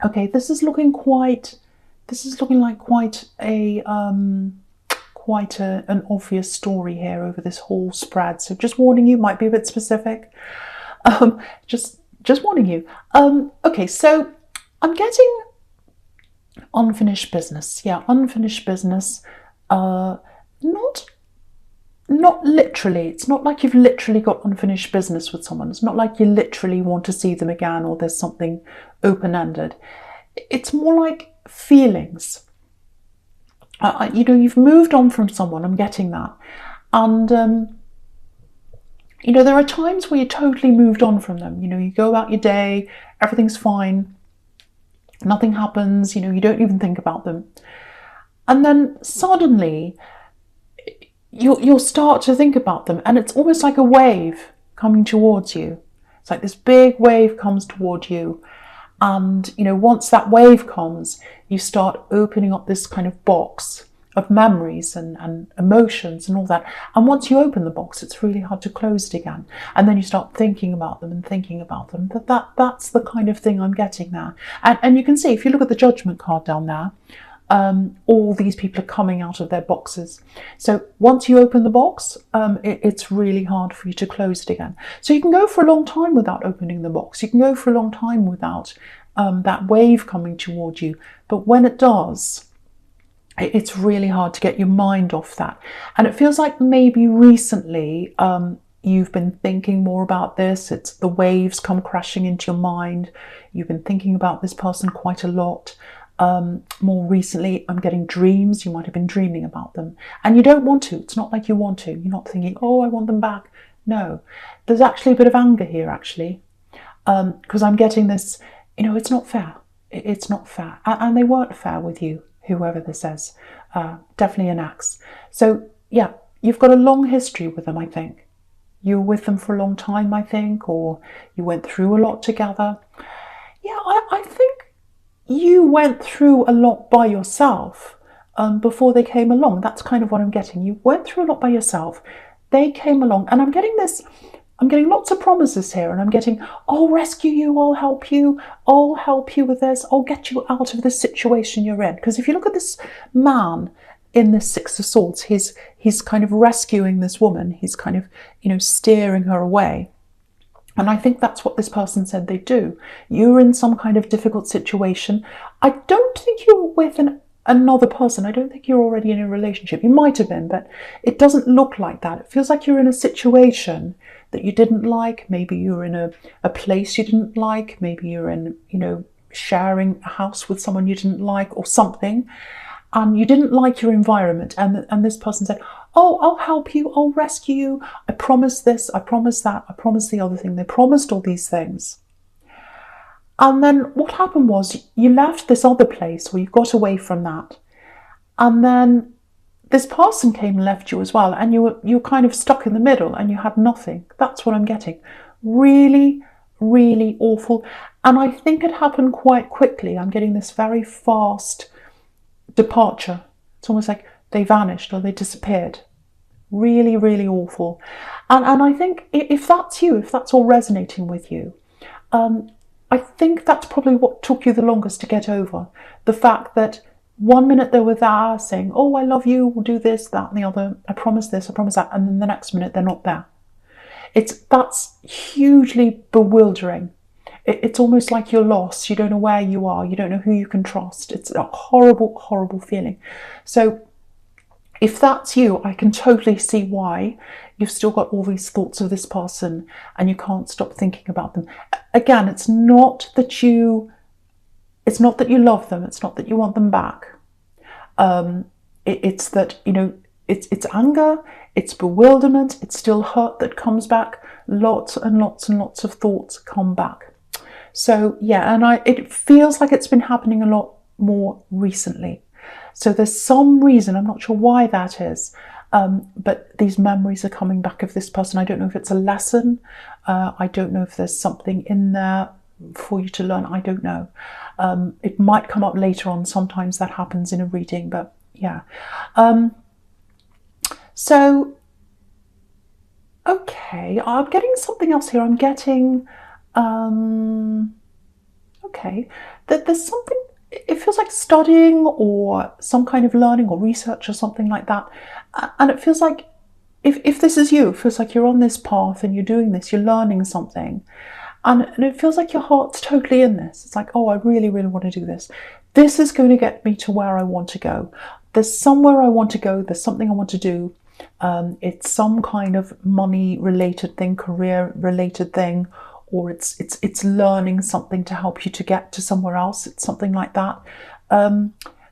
Okay, this is looking like quite a an obvious story here over this whole spread. So just warning you, might be a bit specific. Um, just warning you. Okay, so I'm getting unfinished business. Yeah, unfinished business. Not literally. It's not like you've literally got unfinished business with someone. It's not like you literally want to see them again or there's something open-ended. It's more like feelings. You've moved on from someone. I'm getting that. And, there are times where you totally moved on from them. You go about your day, everything's fine, nothing happens, you don't even think about them. And then suddenly, you'll start to think about them, and it's almost like a wave coming towards you. It's like this big wave comes toward you, and once that wave comes, you start opening up this kind of box of memories and emotions and all that. And once you open the box, it's really hard to close it again. And then you start thinking about them and thinking about them. That's the kind of thing I'm getting there. And you can see, if you look at the judgment card down there, all these people are coming out of their boxes. So once you open the box, it's really hard for you to close it again. So you can go for a long time without opening the box. You can go for a long time without that wave coming toward you. But when it does, it's really hard to get your mind off that. And it feels like maybe recently you've been thinking more about this. It's the waves come crashing into your mind. You've been thinking about this person quite a lot. More recently, I'm getting dreams. You might have been dreaming about them. And you don't want to. It's not like you want to. You're not thinking, oh, I want them back. No. There's actually a bit of anger here, actually. Because I'm getting this, it's not fair. It's not fair. And they weren't fair with you, whoever this is. Definitely an axe. So, yeah, you've got a long history with them, I think. You were with them for a long time, I think, or you went through a lot together. Yeah, I think you went through a lot by yourself before they came along. That's kind of what I'm getting. You went through a lot by yourself. They came along, and I'm getting lots of promises here, and I'm getting, I'll rescue you, I'll help you with this, I'll get you out of this situation you're in. Because if you look at this man in this Six of Swords, he's kind of rescuing this woman. He's kind of, steering her away. And I think that's what this person said they do. You're in some kind of difficult situation. I don't think you're with another person. I don't think you're already in a relationship. You might have been, but it doesn't look like that. It feels like you're in a situation that you didn't like. Maybe you're in a place you didn't like. Maybe you're in, sharing a house with someone you didn't like or something. And you didn't like your environment. And this person said, oh, I'll help you, I'll rescue you, I promise this, I promise that, I promise the other thing. They promised all these things. And then what happened was you left this other place, or you got away from that. And then this person came and left you as well, and you were kind of stuck in the middle and you had nothing. That's what I'm getting. Really, really awful. And I think it happened quite quickly. I'm getting this very fast departure. It's almost like they vanished or they disappeared. Really, really awful. And I think if that's you, if that's all resonating with you, I think that's probably what took you the longest to get over. The fact that one minute they were there saying, oh, I love you, we'll do this, that and the other, I promise this, I promise that, and then the next minute they're not there. That's hugely bewildering. It's almost like you're lost. You don't know where you are. You don't know who you can trust. It's a horrible, horrible feeling. So if that's you, I can totally see why you've still got all these thoughts of this person and you can't stop thinking about them. Again, it's not that you love them. It's not that you want them back. It's that, it's anger, it's bewilderment, it's still hurt that comes back. Lots and lots and lots of thoughts come back. So yeah, and it feels like it's been happening a lot more recently. So there's some reason, I'm not sure why that is, but these memories are coming back of this person. I don't know if it's a lesson. I don't know if there's something in there for you to learn. I don't know. It might come up later on. Sometimes that happens in a reading, but yeah. So, okay, I'm getting something else here. I'm getting, okay, that there's something, it feels like studying or some kind of learning or research or something like that. And it feels like, if this is you, it feels like you're on this path and you're doing this, you're learning something. And it feels like your heart's totally in this. It's like, oh, I really, really want to do this. This is going to get me to where I want to go. There's somewhere I want to go. There's something I want to do. It's some kind of money-related thing, career-related thing, or it's learning something to help you to get to somewhere else. It's something like that.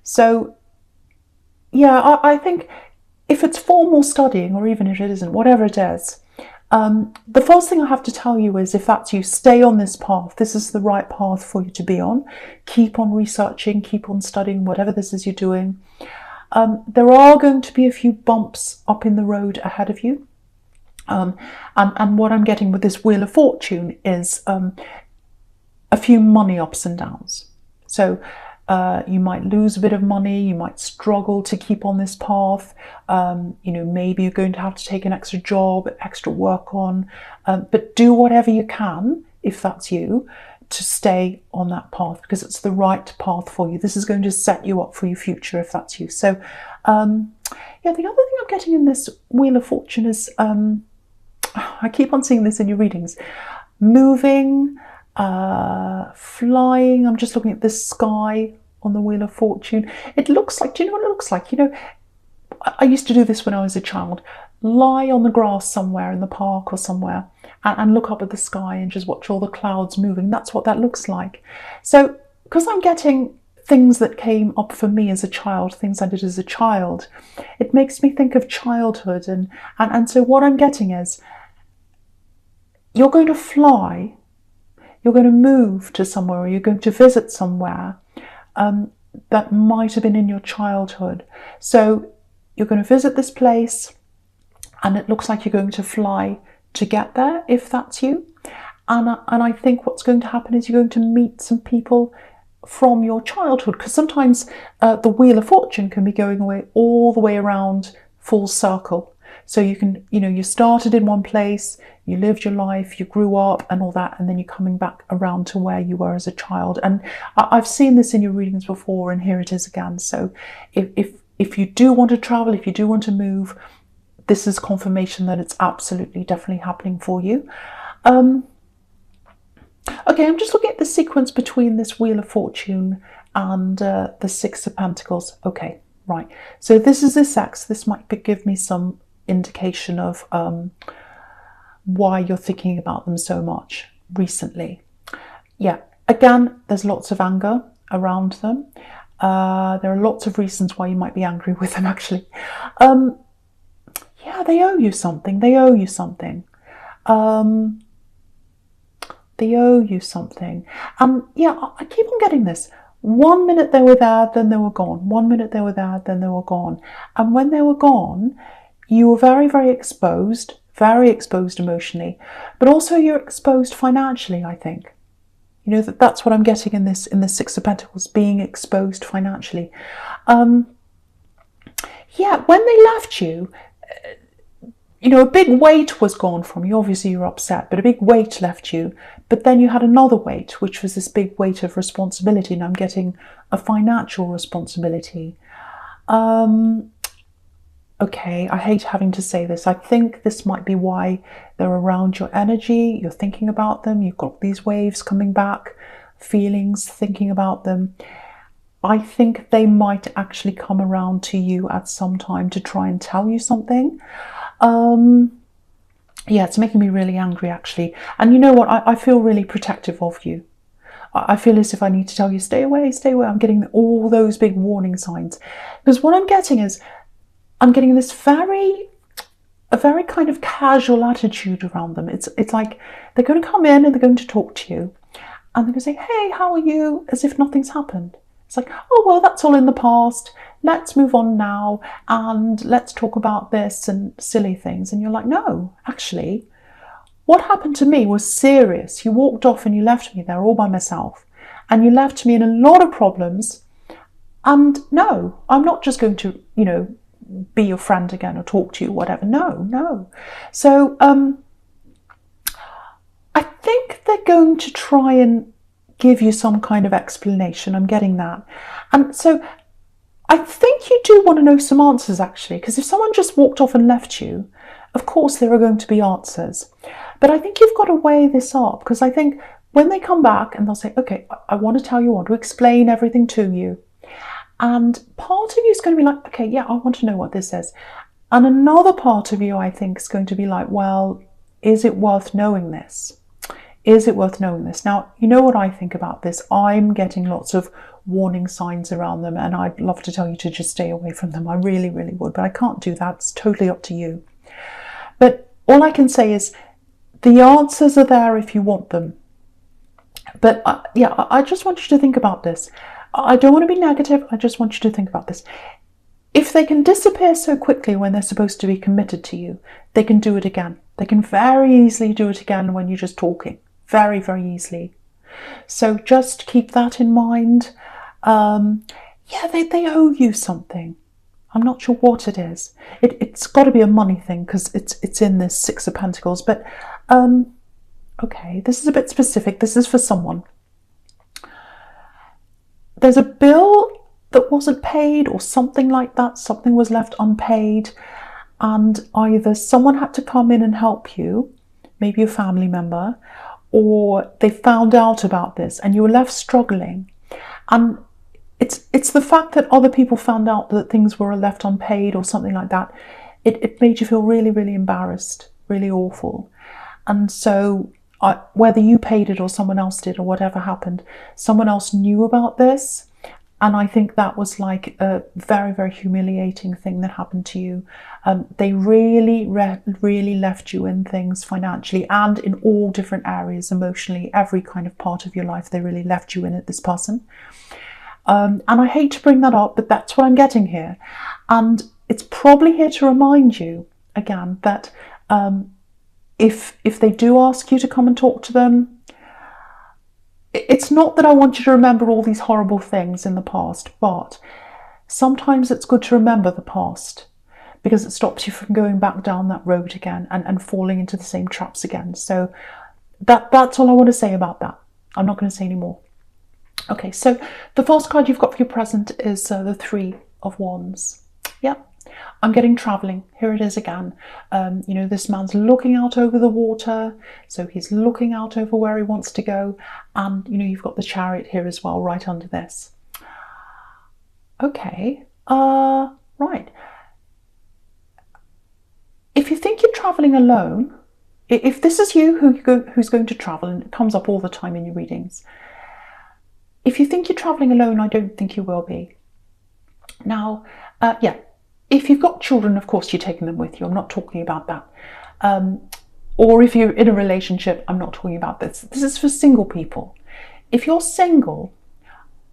So, yeah, I think if it's formal studying, or even if it isn't, whatever it is, the first thing I have to tell you is, if that's you, stay on this path. This is the right path for you to be on. Keep on researching, keep on studying, whatever this is you're doing. There are going to be a few bumps up in the road ahead of you. And what I'm getting with this Wheel of Fortune is a few money ups and downs. So you might lose a bit of money, you might struggle to keep on this path. Maybe you're going to have to take an extra job, extra work on, but do whatever you can, if that's you, to stay on that path, because it's the right path for you. This is going to set you up for your future, if that's you. So, yeah, the other thing I'm getting in this Wheel of Fortune is, I keep on seeing this in your readings, moving, flying. I'm just looking at the sky on the Wheel of Fortune. It looks like, do you know what it looks like? I used to do this when I was a child. Lie on the grass somewhere in the park or somewhere and look up at the sky and just watch all the clouds moving. That's what that looks like. So, because I'm getting things that came up for me as a child, things I did as a child, it makes me think of childhood. And so what I'm getting is, you're going to fly, you're going to move to somewhere, or you're going to visit somewhere that might have been in your childhood. So you're going to visit this place, and it looks like you're going to fly to get there, if that's you. And I think what's going to happen is you're going to meet some people from your childhood, because sometimes the Wheel of Fortune can be going away all the way around, full circle. So you can, you started in one place, you lived your life, you grew up and all that, and then you're coming back around to where you were as a child. And I've seen this in your readings before, and here it is again. So if you do want to travel, if you do want to move, this is confirmation that it's absolutely, definitely happening for you. Okay, I'm just looking at the sequence between this Wheel of Fortune and the Six of Pentacles. Okay, right. So this is this X. This might give me some indication of why you're thinking about them so much recently. Yeah, again, there's lots of anger around them. There are lots of reasons why you might be angry with them, actually. Yeah, they owe you something. They owe you something. They owe you something. Yeah, I keep on getting this. 1 minute they were there, then they were gone. 1 minute they were there, then they were gone. And when they were gone, you were very, very exposed emotionally, but also you're exposed financially, I think. That's what I'm getting in this Six of Pentacles, being exposed financially. Yeah, when they left you, a big weight was gone from you. Obviously you're upset, but a big weight left you. But then you had another weight, which was this big weight of responsibility. And I'm getting a financial responsibility. Okay, I hate having to say this. I think this might be why they're around your energy. You're thinking about them. You've got these waves coming back, feelings, thinking about them. I think they might actually come around to you at some time to try and tell you something. Yeah, it's making me really angry, actually. And you know what? I feel really protective of you. I feel as if I need to tell you, stay away, stay away. I'm getting all those big warning signs. Because what I'm getting is, I'm getting this a very kind of casual attitude around them. It's like they're going to come in and they're going to talk to you. And they're going to say, hey, how are you? As if nothing's happened. It's like, oh, well, that's all in the past. Let's move on now and let's talk about this and silly things. And you're like, no, actually, what happened to me was serious. You walked off and you left me there all by myself. And you left me in a lot of problems. And no, I'm not just going to, be your friend again or talk to you, whatever. No. So I think they're going to try and give you some kind of explanation. I'm getting that. And so I think you do want to know some answers, actually, because if someone just walked off and left you, of course there are going to be answers. But I think you've got to weigh this up, because I think when they come back and they'll say, okay, I want to tell you, I want to explain everything to you. And part of you is going to be like, okay, yeah, I want to know what this is. And another part of you, I think, is going to be like, well, is it worth knowing this? Is it worth knowing this? Now, you know what I think about this. I'm getting lots of warning signs around them, and I'd love to tell you to just stay away from them. I really, really would, but I can't do that. It's totally up to you. But all I can say is the answers are there if you want them. But yeah, I just want you to think about this. I don't want to be negative. I just want you to think about this. If they can disappear so quickly when they're supposed to be committed to you, they can do it again. They can very easily do it again when you're just talking. Very, very easily. So just keep that in mind. Yeah, they owe you something. I'm not sure what it is. It's got to be a money thing, because it's in this Six of Pentacles. But okay, this is a bit specific. This is for someone. There's a bill that wasn't paid or something like that. Something was left unpaid, and either someone had to come in and help you, maybe a family member, or they found out about this and you were left struggling. And it's the fact that other people found out that things were left unpaid or something like that. It made you feel really, really embarrassed, really awful. And so whether you paid it or someone else did or whatever happened, someone else knew about this. And I think that was like a very, very humiliating thing that happened to you. They really, really left you in things financially and in all different areas, emotionally, every kind of part of your life. They really left you in it, this person. And I hate to bring that up, but that's what I'm getting here. And it's probably here to remind you, again, that if they do ask you to come and talk to them, it's not that I want you to remember all these horrible things in the past, but sometimes it's good to remember the past, because it stops you from going back down that road again and falling into the same traps again. So that's all I want to say about that. I'm not going to say any more. Okay, so the first card you've got for your present is the Three of Wands. Yep. I'm getting travelling. Here it is again. You know, this man's looking out over the water. So he's looking out over where he wants to go. And, you know, you've got the Chariot here as well, right under this. Okay. Right. If you think you're travelling alone, if this is you who's going to travel, and it comes up all the time in your readings, if you think you're travelling alone, I don't think you will be. Now, yeah. If you've got children, of course, you're taking them with you. I'm not talking about that. Or if you're in a relationship, I'm not talking about this. This is for single people. If you're single,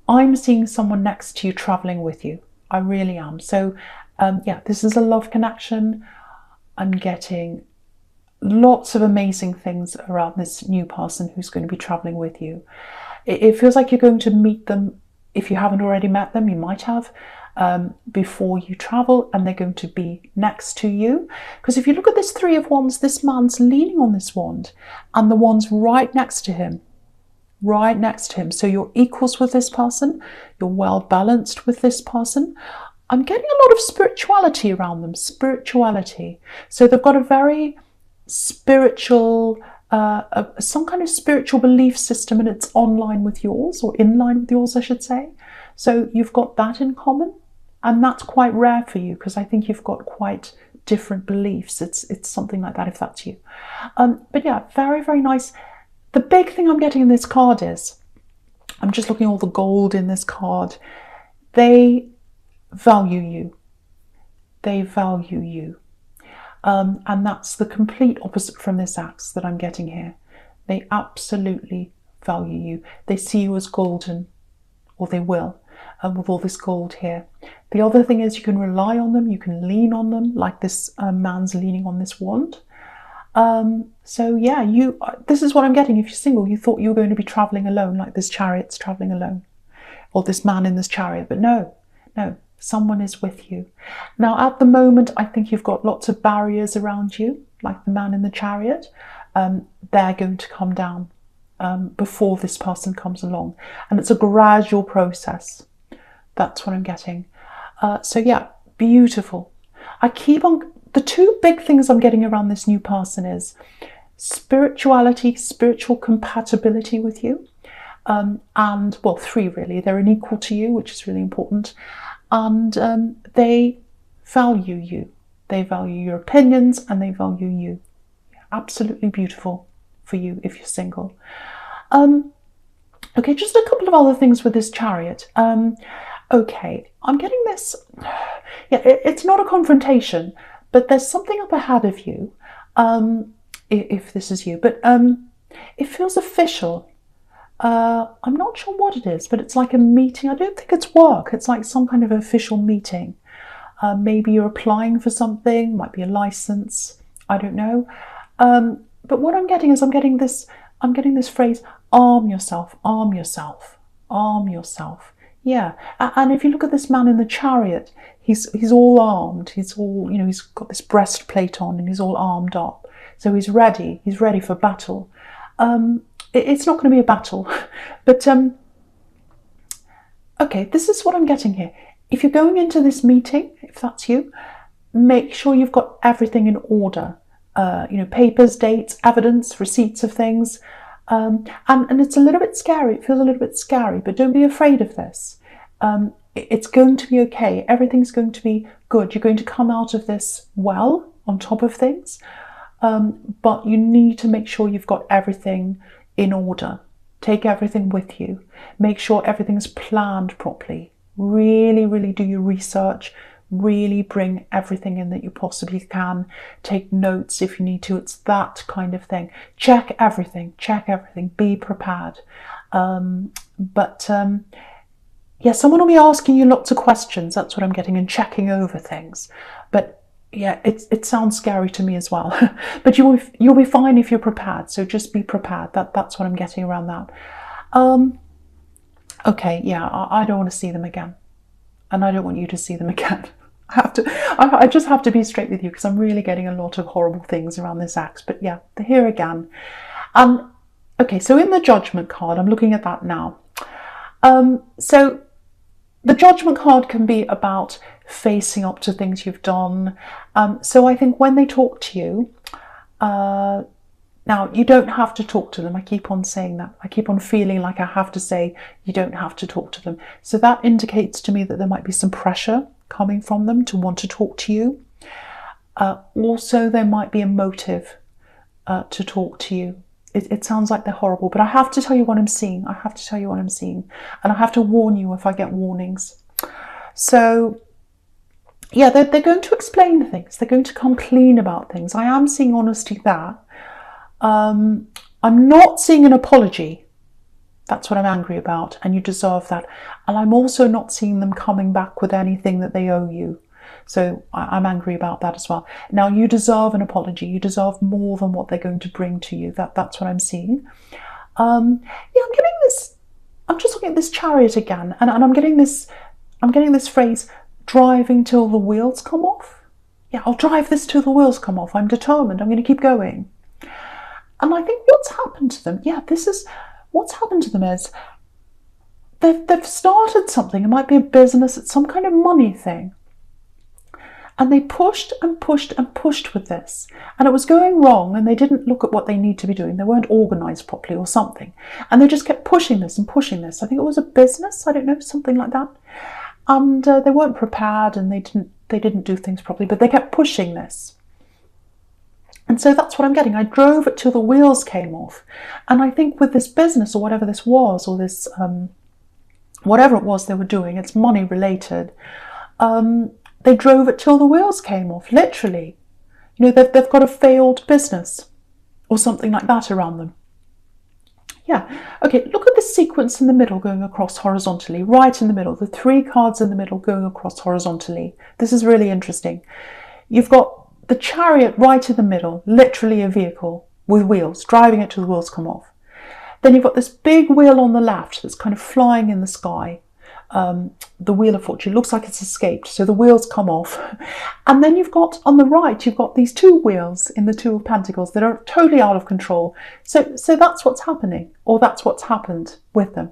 I'm seeing someone next to you traveling with you. I really am. So, yeah, this is a love connection. I'm getting lots of amazing things around this new person who's going to be traveling with you. It feels like you're going to meet them. If you haven't already met them, you might have. Before you travel, and they're going to be next to you. Because if you look at this Three of Wands, this man's leaning on this wand, and the wand's right next to him. Right next to him. So you're equals with this person. You're well balanced with this person. I'm getting a lot of spirituality around them. Spirituality. So they've got a very spiritual, some kind of spiritual belief system, and it's online with yours, or in line with yours, I should say. So you've got that in common. And that's quite rare for you, because I think you've got quite different beliefs. It's something like that, if that's you. But yeah, very, very nice. The big thing I'm getting in this card is, I'm just looking at all the gold in this card. They value you. They value you. And that's the complete opposite from this Axe that I'm getting here. They absolutely value you. They see you as golden, or they will. With all this gold here. The other thing is, you can rely on them, you can lean on them, like this man's leaning on this wand. So yeah, this is what I'm getting. If you're single, you thought you were going to be traveling alone, like this Chariot's traveling alone, or this man in this Chariot, but no, someone is with you. Now, at the moment, I think you've got lots of barriers around you, like the man in the Chariot. They're going to come down. before this person comes along. And it's a gradual process. That's what I'm getting. So yeah, beautiful. The two big things I'm getting around this new person is spirituality, spiritual compatibility with you. And, well, three really. They're an equal to you, which is really important. And they value you. They value your opinions and they value you. Absolutely beautiful for you if you're single. Okay, just a couple of other things with this Chariot. Okay, I'm getting this. Yeah, it's not a confrontation, but there's something up ahead of you, if this is you. But it feels official. I'm not sure what it is, but it's like a meeting. I don't think it's work. It's like some kind of official meeting. Maybe you're applying for something, might be a license. I don't know. But what I'm getting is I'm getting this phrase, arm yourself, arm yourself, arm yourself. Yeah. And if you look at this man in the Chariot, he's all armed. He's all, he's got this breastplate on and he's all armed up. So he's ready. He's ready for battle. It's not going to be a battle, but okay, this is what I'm getting here. If you're going into this meeting, if that's you, make sure you've got everything in order. Papers, dates, evidence, receipts of things. And it's a little bit scary. It feels a little bit scary, but don't be afraid of this. It's going to be okay. Everything's going to be good. You're going to come out of this well, on top of things. But you need to make sure you've got everything in order. Take everything with you. Make sure everything's planned properly. Really, really do your research. Really bring everything in that you possibly can. Take notes if you need to. It's that kind of thing. Check everything. Be prepared. Yeah, someone will be asking you lots of questions. That's what I'm getting, and checking over things. But yeah, it sounds scary to me as well. But you'll be fine if you're prepared. So just be prepared. That's what I'm getting around that. Okay, yeah, I don't want to see them again. And I don't want you to see them again. I just have to be straight with you because I'm really getting a lot of horrible things around this ex. But yeah, they're here again. Okay, so in the Judgment card, I'm looking at that now. So the Judgment card can be about facing up to things you've done. So I think when they talk to you, now you don't have to talk to them. I keep on saying that. I keep on feeling like I have to say you don't have to talk to them. So that indicates to me that there might be some pressure coming from them to want to talk to you. Also, there might be a motive to talk to you. It sounds like they're horrible, but I have to tell you what I'm seeing. And I have to warn you if I get warnings. So yeah, they're going to explain things. They're going to come clean about things. I am seeing honesty there. I'm not seeing an apology. That's what I'm angry about, and you deserve that. And I'm also not seeing them coming back with anything that they owe you. So I'm angry about that as well. Now, you deserve an apology. You deserve more than what they're going to bring to you. That's what I'm seeing. Yeah, I'm getting this. I'm just looking at this Chariot again, and I'm getting this phrase, driving till the wheels come off. Yeah, I'll drive this till the wheels come off. I'm determined. I'm going to keep going. And I think what's happened to them, what's happened to them is they've started something. It might be a business. It's some kind of money thing. And they pushed and pushed and pushed with this. And it was going wrong, and they didn't look at what they need to be doing. They weren't organised properly or something. And they just kept pushing this and pushing this. I think it was a business, I don't know, something like that. And they weren't prepared, and they didn't do things properly, but they kept pushing this. And so that's what I'm getting. I drove it till the wheels came off. And I think with this business, or whatever this was, or this, whatever it was they were doing, it's money related, they drove it till the wheels came off, literally. They've got a failed business or something like that around them. Yeah. Okay, look at the sequence in the middle going across horizontally, right in the middle. The three cards in the middle going across horizontally. This is really interesting. You've got the Chariot right in the middle, literally a vehicle with wheels, driving it till the wheels come off. Then you've got this big wheel on the left that's kind of flying in the sky. the Wheel of Fortune. Looks like it's escaped, so the wheels come off. And then you've got, on the right, you've got these two wheels in the Two of Pentacles that are totally out of control. So that's what's happening, or that's what's happened with them.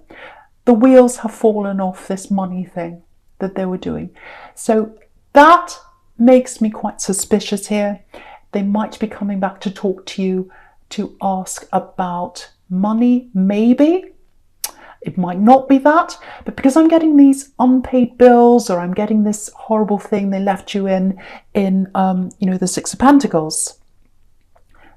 The wheels have fallen off this money thing that they were doing. So that makes me quite suspicious here. They might be coming back to talk to you to ask about money, maybe. It might not be that, but because I'm getting these unpaid bills, or I'm getting this horrible thing they left you in the Six of Pentacles,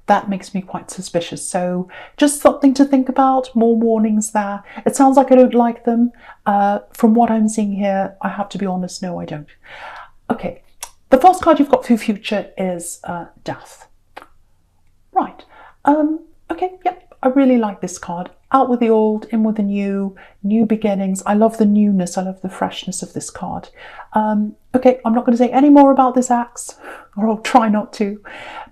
that makes me quite suspicious. So just something to think about, more warnings there. It sounds like I don't like them. From what I'm seeing here, I have to be honest, no, I don't. Okay, the first card you've got for your future is Death. Right, okay, yep, I really like this card. Out with the old, in with the new, new beginnings. I love the newness, I love the freshness of this card. Okay, I'm not going to say any more about this axe, or I'll try not to,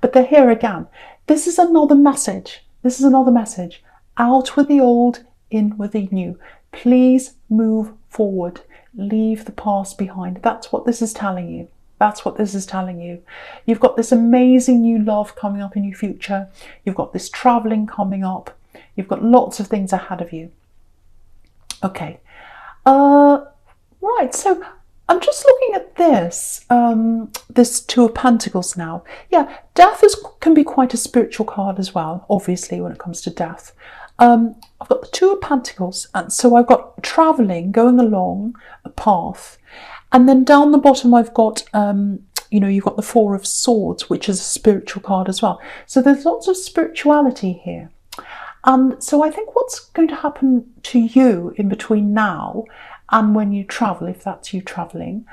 but they're here again. This is another message. This is another message. Out with the old, in with the new. Please move forward. Leave the past behind. That's what this is telling you. That's what this is telling you. You've got this amazing new love coming up in your future. You've got this traveling coming up. You've got lots of things ahead of you. Okay. Right, so I'm just looking at this, this Two of Pentacles now. Yeah, death can be quite a spiritual card as well, obviously, when it comes to death. I've got the Two of Pentacles, and so I've got traveling, going along a path. And then down the bottom, I've got, you've got the Four of Swords, which is a spiritual card as well. So there's lots of spirituality here. And so I think what's going to happen to you in between now and when you travel, if that's you traveling,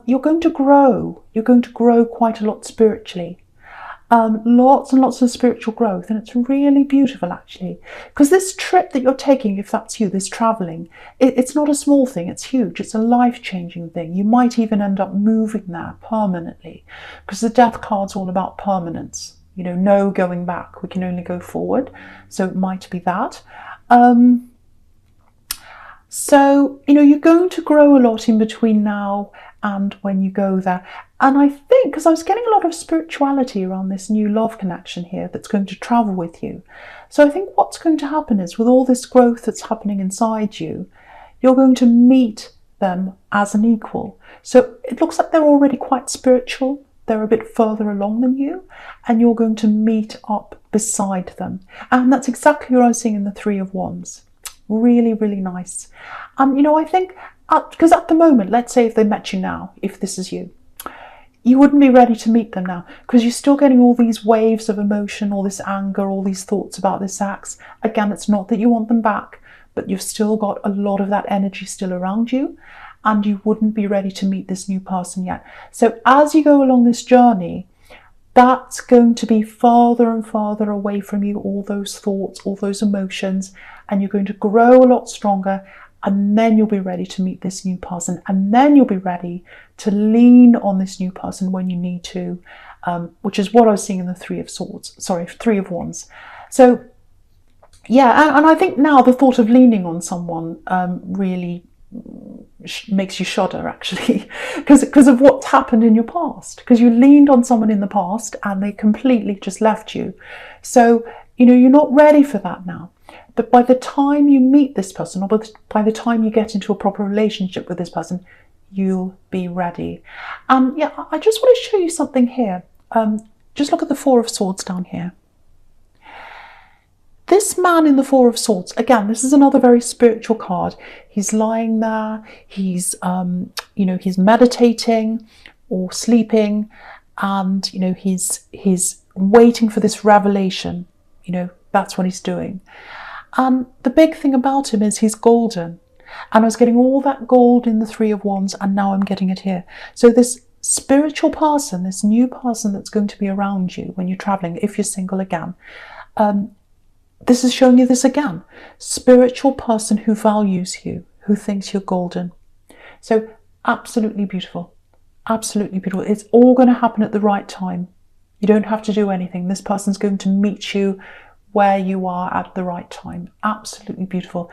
you're going to grow. You're going to grow quite a lot spiritually. Lots and lots of spiritual growth, and it's really beautiful actually, because this trip that you're taking, if that's you, this traveling, it's not a small thing, it's huge, it's a life-changing thing. You might even end up moving there permanently, because the Death card's all about permanence, no going back, we can only go forward, so it might be that. So you're going to grow a lot in between now and when you go there. And I think, because I was getting a lot of spirituality around this new love connection here that's going to travel with you. So I think what's going to happen is, with all this growth that's happening inside you, you're going to meet them as an equal. So it looks like they're already quite spiritual. They're a bit further along than you, and you're going to meet up beside them. And that's exactly what I was seeing in the Three of Wands. Really, really nice. I think, because at the moment, let's say if they met you now, if this is you, you wouldn't be ready to meet them now, because you're still getting all these waves of emotion, all this anger, all these thoughts about this axe. Again, it's not that you want them back, but you've still got a lot of that energy still around you, and you wouldn't be ready to meet this new person yet. So as you go along this journey, that's going to be farther and farther away from you, all those thoughts, all those emotions, and you're going to grow a lot stronger, and then you'll be ready to meet this new person, and then you'll be ready to lean on this new person when you need to, which is what I was seeing in the Three of Wands. So yeah, and I think now the thought of leaning on someone really makes you shudder actually, because of what's happened in your past, because you leaned on someone in the past and they completely just left you. So you're not ready for that now, but by the time you meet this person, or by the time you get into a proper relationship with this person, you'll be ready. And yeah, I just want to show you something here. Just look at the Four of Swords down here. This man in the Four of Swords, again, this is another very spiritual card. He's lying there, he's he's meditating or sleeping, and he's waiting for this revelation. That's what he's doing. And the big thing about him is he's golden. And I was getting all that gold in the Three of Wands, and now I'm getting it here. So this spiritual person, this new person that's going to be around you when you're traveling, if you're single again, this is showing you this again. Spiritual person who values you, who thinks you're golden. So absolutely beautiful. Absolutely beautiful. It's all going to happen at the right time. You don't have to do anything. This person's going to meet you where you are at the right time. Absolutely beautiful.